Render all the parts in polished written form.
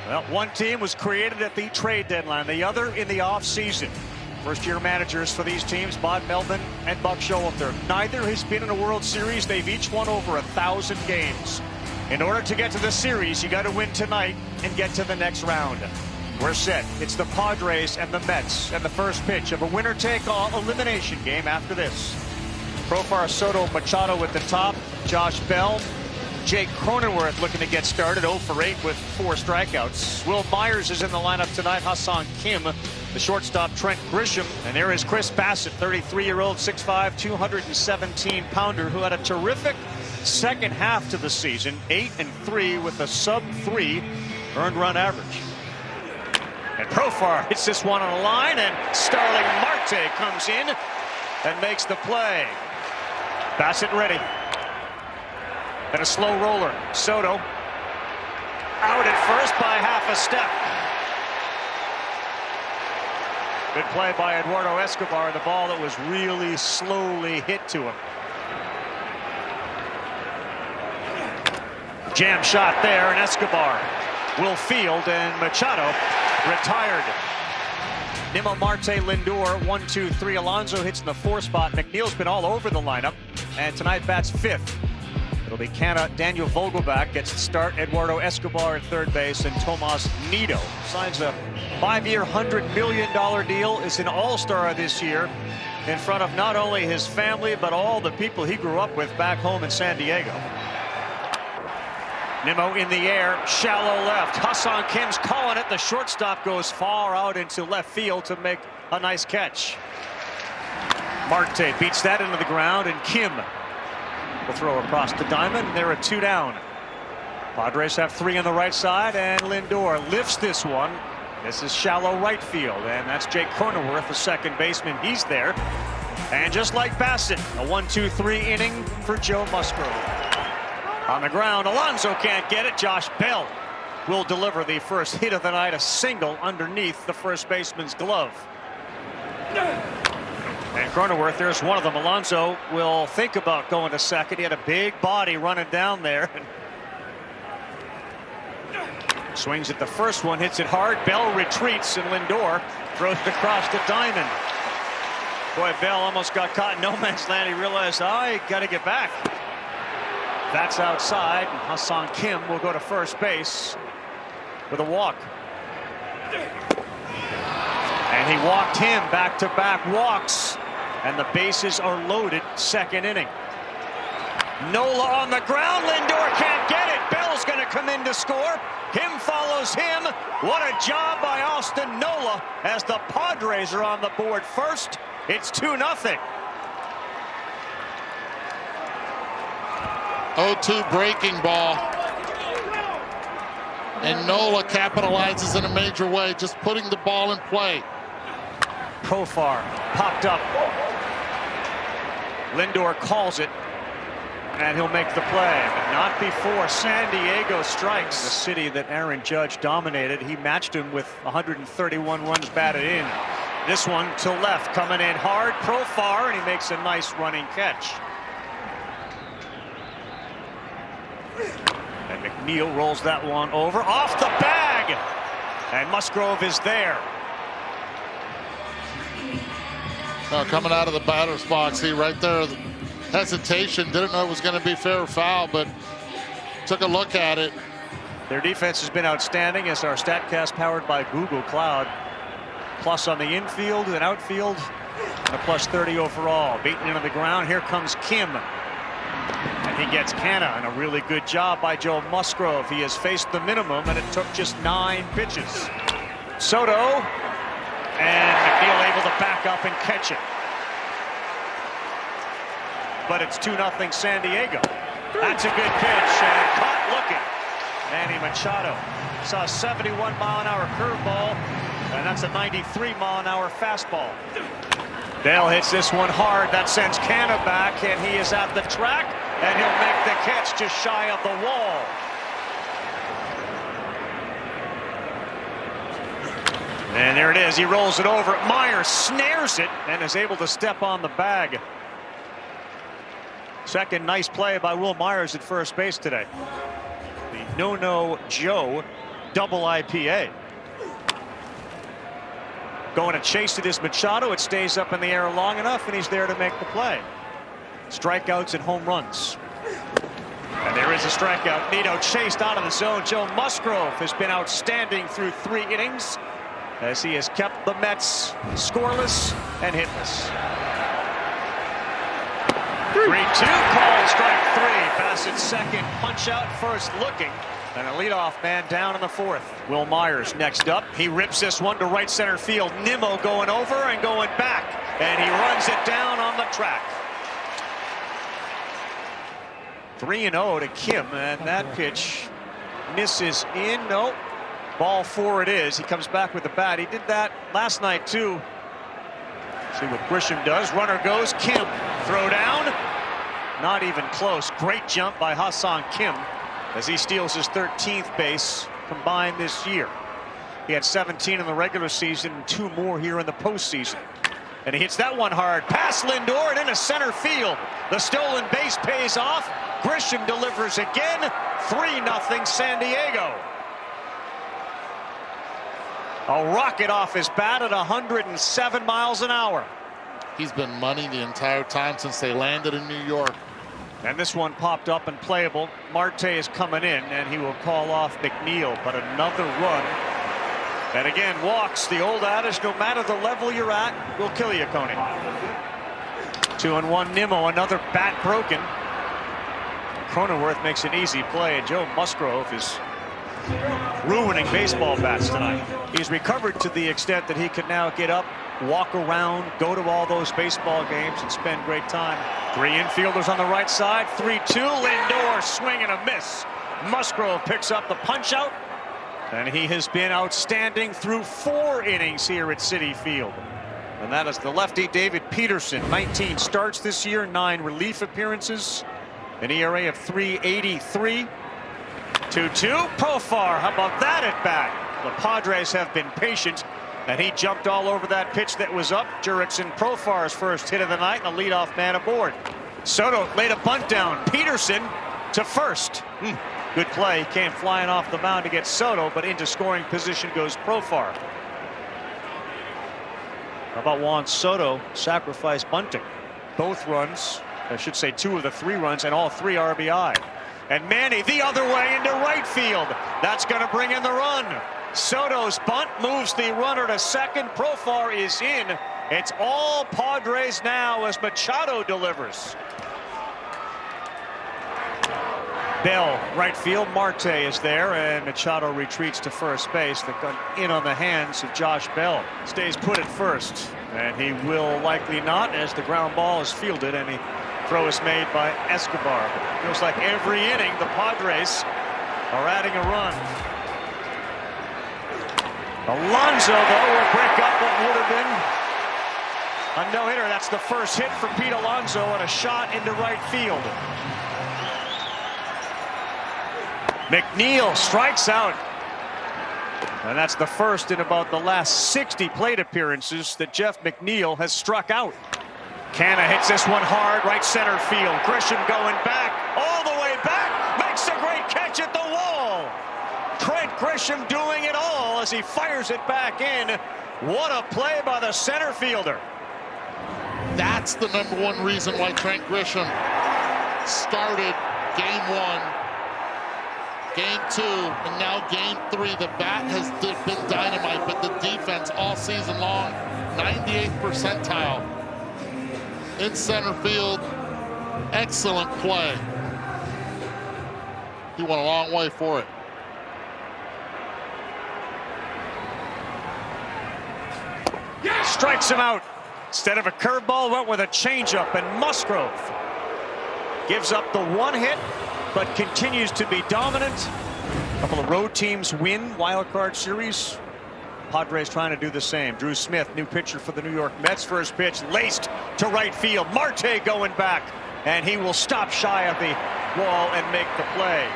Well, one team was created at the trade deadline, the other in the offseason. First-year managers for these teams, Bob Melvin and Buck Showalter. Neither has been in a World Series. They've each won over 1,000 games. In order to get to the series, you got to win tonight and get to the next round. We're set. It's the Padres and the Mets, and the first pitch of a winner-take-all elimination game after this. Profar, Soto, Machado at the top. Josh Bell. Jake Cronenworth looking to get started, 0 for 8 with 4 strikeouts. Will Myers is in the lineup tonight. Ha-Seong Kim, the shortstop, Trent Grisham. And there is Chris Bassett, 33-year-old, 6'5", 217-pounder, who had a terrific second half to the season. 8-3 with a sub-3 earned run average. And Profar hits this one on a line, and Starling Marte comes in and makes the play. Bassett ready. And a slow roller. Soto out at first by half a step. Good play by Eduardo Escobar. The ball that was really slowly hit to him. Jam shot there, and Escobar will field, and Machado retired. Nimmo, Marte, Lindor, 1, 2, 3. Alonso hits in the 4 spot. McNeil's been all over the lineup, and tonight bats 5th. It'll be Canna. Daniel Vogelbach gets the start. Eduardo Escobar at third base, and Tomas Nido signs a 5-year, $100 million deal. Is an all-star this year in front of not only his family, but all the people he grew up with back home in San Diego. Nimmo in the air, shallow left. Ha-Seong Kim's calling it. The shortstop goes far out into left field to make a nice catch. Marte beats that into the ground, and Kim will throw across the diamond. They're at 2 down. Padres have 3 on the right side, and Lindor lifts this one. This is shallow right field, and that's Jake Cronenworth, the second baseman. He's there. And just like Bassett, a 1-2-3 inning for Joe Musgrove. On the ground, Alonso can't get it. Josh Bell will deliver the first hit of the night, a single underneath the first baseman's glove. And Cronenworth, there's one of them. Alonso will think about going to second. He had a big body running down there. Swings at the first one, hits it hard. Bell retreats, and Lindor throws it across the diamond. Boy, Bell almost got caught in no man's land. He realized, I got to get back. That's outside. Ha-Seong Kim will go to first base with a walk. And he walked him, back-to-back walks, and the bases are loaded. Second inning. Nola on the ground. Lindor can't get it. Bell's going to come in to score. Kim follows him. What a job by Austin Nola as the Padres are on the board first. It's 2-0. 0-2 breaking ball, and Nola capitalizes in a major way, just putting the ball in play. Profar popped up. Lindor calls it, and he'll make the play, but not before San Diego strikes. The city that Aaron Judge dominated, he matched him with 131 runs batted in. This one to left, coming in hard. Profar, and he makes a nice running catch. And McNeil rolls that one over off the bag, and Musgrove is there. Now coming out of the batter's box, he right there, hesitation, didn't know it was going to be fair or foul, but took a look at it. Their defense has been outstanding, as our StatCast powered by Google Cloud. Plus on the infield and outfield, and a plus 30 overall. Beaten into the ground. Here comes Kim. And he gets Canna, and a really good job by Joe Musgrove. He has faced the minimum, and it took just 9 pitches. Soto, and McNeil able to back up and catch it. But it's 2-0 San Diego. That's a good pitch, and caught looking. Manny Machado saw a 71-mile-an-hour curveball, and that's a 93-mile-an-hour fastball. Bell hits this one hard. That sends Canna back, and he is at the track, and he'll make the catch just shy of the wall. And there it is. He rolls it over. Myers snares it and is able to step on the bag. Second nice play by Will Myers at first base today. The no-no Joe double IPA. Going to chase it is Machado. It stays up in the air long enough, and he's there to make the play. Strikeouts and home runs. And there is a strikeout. Nito chased out of the zone. Joe Musgrove has been outstanding through 3 innings as he has kept the Mets scoreless and hitless. 3-2 call, strike 3. Bassett second, punch out first looking. And a leadoff man down in the 4th. Will Myers next up. He rips this one to right center field. Nimmo going over and going back. And he runs it down on the track. 3-0 to Kim, and that pitch misses in. No, ball 4 it is. He comes back with the bat. He did that last night too. See what Grisham does. Runner goes. Kim, throw down. Not even close. Great jump by Ha-Seong Kim as he steals his 13th base combined this year. He had 17 in the regular season and 2 more here in the postseason. And he hits that one hard past Lindor and into center field. The stolen base pays off. Grisham delivers again. 3-0 San Diego. A rocket off his bat at 107 miles an hour. He's been money the entire time since they landed in New York. And this one popped up and playable. Marte is coming in, and he will call off McNeil, but another run. And again, walks. The old adage, no matter the level you're at, will kill you, Coney. 2-1 Nimmo, another bat broken. Cronenworth makes an easy play, and Joe Musgrove is ruining baseball bats tonight. He's recovered to the extent that he can now get up, walk around, go to all those baseball games, and spend great time. 3 infielders on the right side. 3-2. Lindor swing and a miss. Musgrove picks up the punch out, and he has been outstanding through 4 innings here at Citi Field. And that is the lefty David Peterson. 19 starts this year, 9 relief appearances, an ERA of 3.83. 2-2. Profar, how about that at bat? The Padres have been patient, and he jumped all over that pitch that was up. Jurickson Profar's first hit of the night, and the leadoff man aboard. Soto laid a bunt down. Peterson to first. Good play. Came flying off the mound to get Soto, but into scoring position goes Profar. How about Juan Soto sacrifice bunting? Both runs, I should say 2 of the 3 runs, and all 3 RBI. And Manny the other way into right field. That's going to bring in the run. Soto's bunt moves the runner to second. Profar is in. It's all Padres now as Machado delivers. Bell, right field. Marte is there, and Machado retreats to first base. The gun in on the hands of Josh Bell. Stays put at first, and he will likely not, as the ground ball is fielded, and the throw is made by Escobar. It feels like every inning the Padres are adding a run. Alonso, though, will break up what would have been a no-hitter. That's the first hit for Pete Alonso and a shot into right field. McNeil strikes out. And that's the first in about the last 60 plate appearances that Jeff McNeil has struck out. Canna hits this one hard, right center field. Grisham going back, all the way back, makes a great catch at the wall. Trent Grisham doing it all as he fires it back in. What a play by the center fielder. That's the #1 reason why Trent Grisham started game 1, game 2, and now game 3. The bat has been dynamite, but the defense all season long, 98th percentile. In center field, excellent play. He went a long way for it. Strikes him out. Instead of a curveball, went with a changeup, and Musgrove gives up the 1 hit, but continues to be dominant. A couple of road teams win wild card series. Padres trying to do the same. Drew Smith, new pitcher for the New York Mets. First pitch laced to right field. Marte going back, and he will stop shy of the wall and make the play.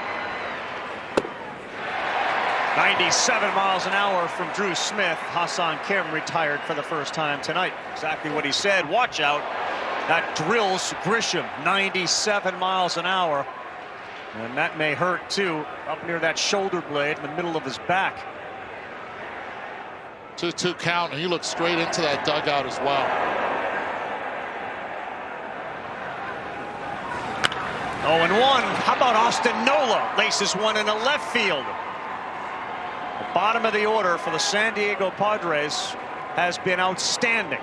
97 miles an hour from Drew Smith. Ha-Seong Kim retired for the first time tonight. Exactly what he said. Watch out. That drills Grisham. 97 miles an hour. And that may hurt too, up near that shoulder blade in the middle of his back. 2-2 count, and he looks straight into that dugout as well. 0-1. How about Austin Nola? Laces one into left field. The bottom of the order for the San Diego Padres has been outstanding.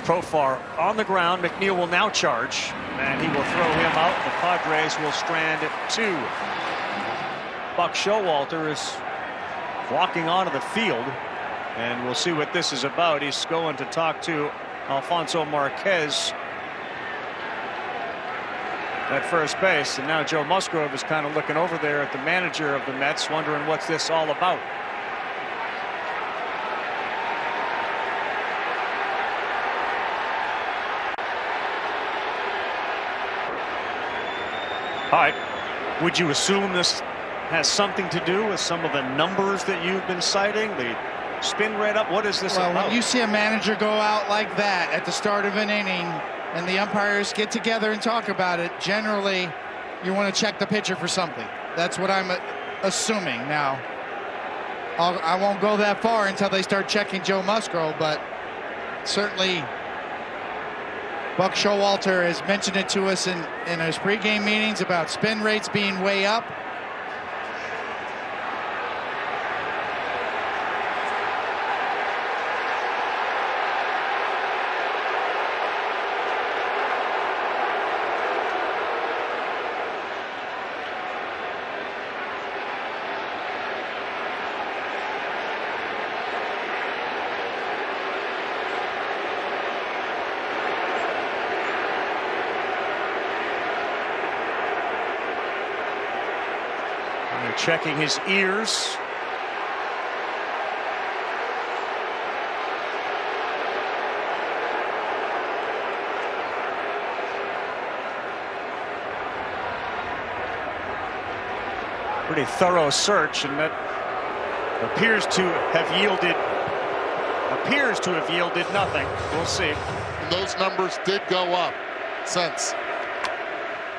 Profar on the ground. McNeil will now charge, and he will throw him out. The Padres will strand at 2. Buck Showalter is walking onto the field, and we'll see what this is about. He's going to talk to Alfonso Marquez at first base, and now Joe Musgrove is kind of looking over there at the manager of the Mets, wondering what's this all about. All right, would you assume this has something to do with some of the numbers that you've been citing? The spin rate up, what is this about? When you see a manager go out like that at the start of an inning and the umpires get together and talk about it, generally you want to check the pitcher for something. That's what I'm assuming. Now, I won't go that far until they start checking Joe Musgrove, but certainly Buck Showalter has mentioned it to us in his pregame meetings about spin rates being way up. Checking his ears. Pretty thorough search, and that appears to have yielded nothing. We'll see. Those numbers did go up since.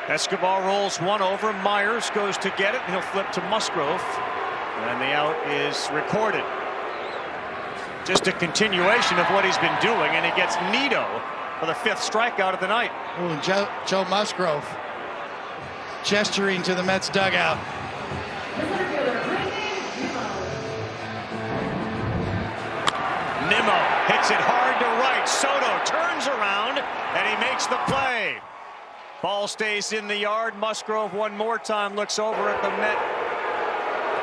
Escobar rolls one over. Myers goes to get it, and he'll flip to Musgrove, and the out is recorded. Just a continuation of what he's been doing, and he gets Nito for the 5th strikeout of the night. Ooh, Joe Musgrove gesturing to the Mets dugout. Nimmo hits it hard to right. Soto turns around, and he makes the play. Ball stays in the yard. Musgrove one more time looks over at the Met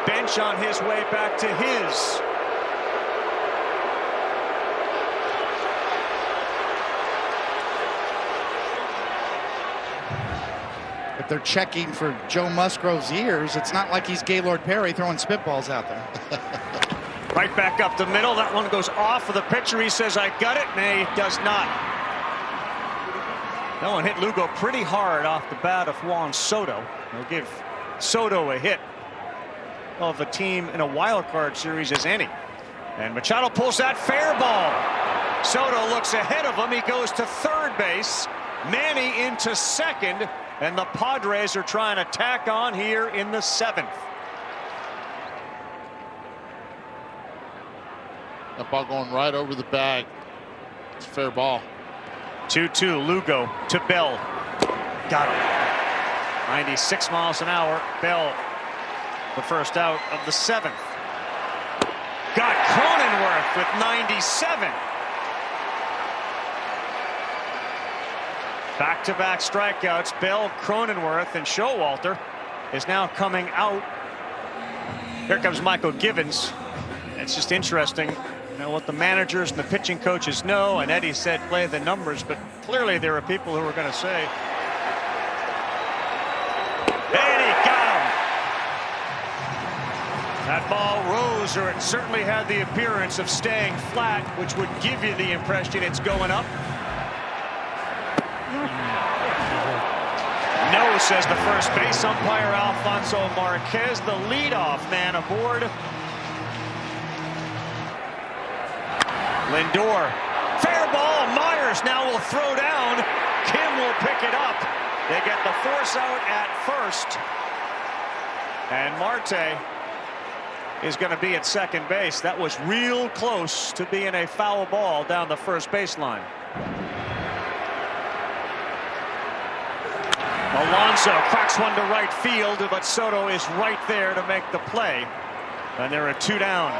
bench on his way back to his. If they're checking for Joe Musgrove's ears, it's not like he's Gaylord Perry throwing spitballs out there. Right back up the middle. That one goes off of the pitcher. He says, I got it, and he does not. That one hit Lugo pretty hard off the bat of Juan Soto. He'll give Soto a hit of a team in a wild card series as any. And Machado pulls that fair ball. Soto looks ahead of him. He goes to third base. Manny into second. And the Padres are trying to tack on here in the 7th. That ball going right over the bag. It's a fair ball. 2-2. Lugo to Bell. Got him. 96 miles an hour. Bell, the first out of the 7th. Got Cronenworth with 97. Back-to-back strikeouts. Bell, Cronenworth, and Showalter is now coming out. Here comes Michael Givens. It's just interesting. You know what the managers and the pitching coaches know, and Eddie said play the numbers, but clearly there are people who are going to say, and he got him. That ball rose, or it certainly had the appearance of staying flat, which would give you the impression it's going up. No, says the first base umpire Alfonso Marquez, the leadoff man aboard. Lindor, fair ball. Myers now will throw down. Kim will pick it up. They get the force out at first. And Marte is going to be at second base. That was real close to being a foul ball down the first baseline. Alonso cracks one to right field, but Soto is right there to make the play. And there are 2 down.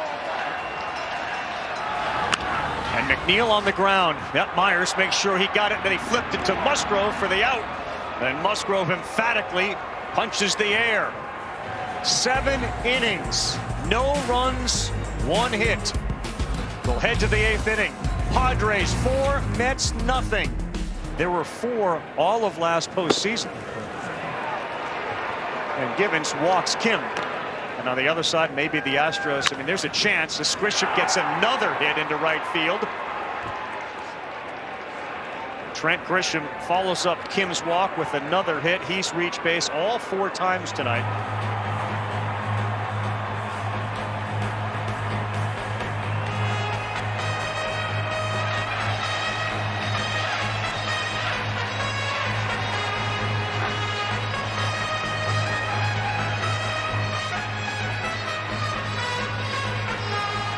And McNeil on the ground. Yep, Myers makes sure he got it, then he flipped it to Musgrove for the out. And Musgrove emphatically punches the air. 7 innings, no runs, 1 hit. We'll head to the 8th inning. Padres 4, Mets nothing. There were 4 all of last postseason. And Givens walks Kim. And on the other side, maybe the Astros. I mean, there's a chance. Grisham gets another hit into right field. Trent Grisham follows up Kim's walk with another hit. He's reached base all 4 times tonight.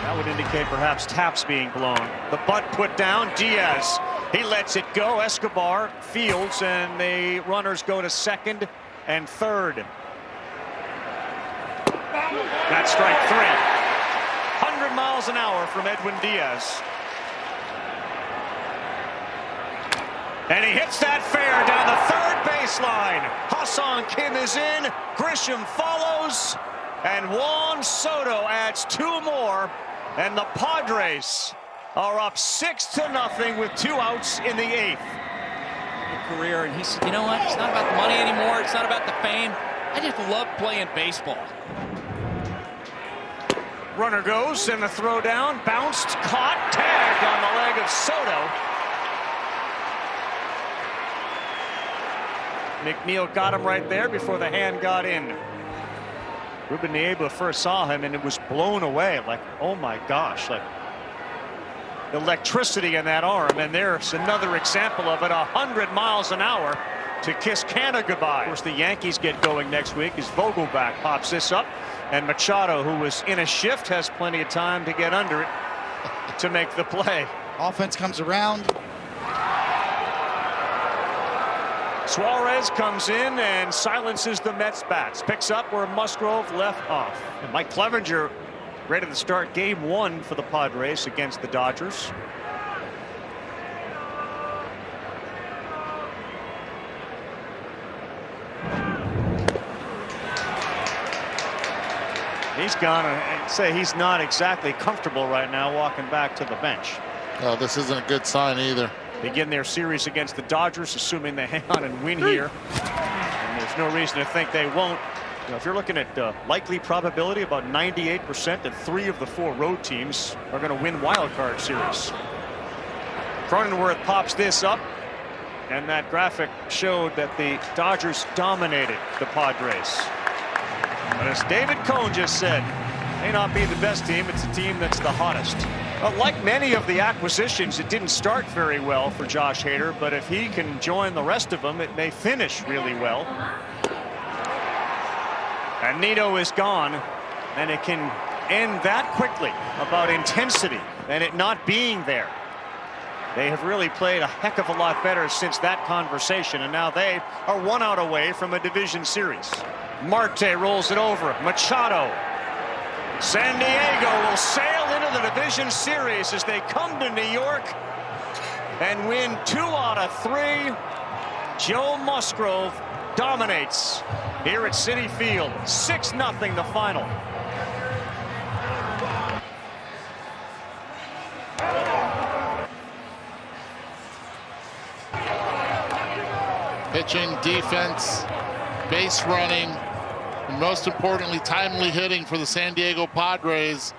That would indicate perhaps taps being blown. The butt put down. Diaz, he lets it go. Escobar fields, and the runners go to second and third. That's strike 3. 100 miles an hour from Edwin Diaz. And he hits that fair down the third baseline. Hassan Kim is in. Grisham follows. And Juan Soto adds 2 more. And the Padres are up 6-0 with 2 outs in the 8th. Career, and he said, you know what? It's not about the money anymore. It's not about the fame. I just love playing baseball. Runner goes, and the throw down, bounced, caught, tagged on the leg of Soto. McNeil got him right there before the hand got in. Ruben Niebla first saw him, and it was blown away. Like, oh my gosh, like the electricity in that arm. And there's another example of it, 100 miles an hour to kiss Canada goodbye. Of course, the Yankees get going next week as Vogelback pops this up, and Machado, who was in a shift, has plenty of time to get under it to make the play. Offense comes around. Suarez comes in and silences the Mets bats. Picks up where Musgrove left off. And Mike Clevenger ready to start game 1 for the Padres against the Dodgers. He's gone, and say he's not exactly comfortable right now walking back to the bench. Oh, this isn't a good sign either. Begin their series against the Dodgers, assuming they hang on and win here. And there's no reason to think they won't. You know, if you're looking at likely probability, about 98% that 3 of the 4 road teams are going to win wild card series. Cronenworth pops this up, and that graphic showed that the Dodgers dominated the Padres. But as David Cohn just said, may not be the best team, it's a team that's the hottest. Well, like many of the acquisitions, it didn't start very well for Josh Hader, but if he can join the rest of them, it may finish really well. And Nito is gone, and it can end that quickly about intensity and it not being there. They have really played a heck of a lot better since that conversation, and now they are 1 out away from a division series. Marte rolls it over. Machado. San Diego will sail into the division series as they come to New York and win 2 out of 3. Joe Musgrove dominates here at Citi Field. 6-0 the final. Pitching, defense, base running, and most importantly, timely hitting for the San Diego Padres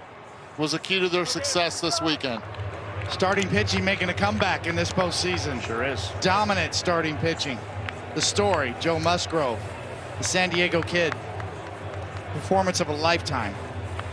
was a key to their success this weekend. Starting pitching making a comeback in this postseason. Sure is. Dominant starting pitching. The story, Joe Musgrove, the San Diego kid. Performance of a lifetime.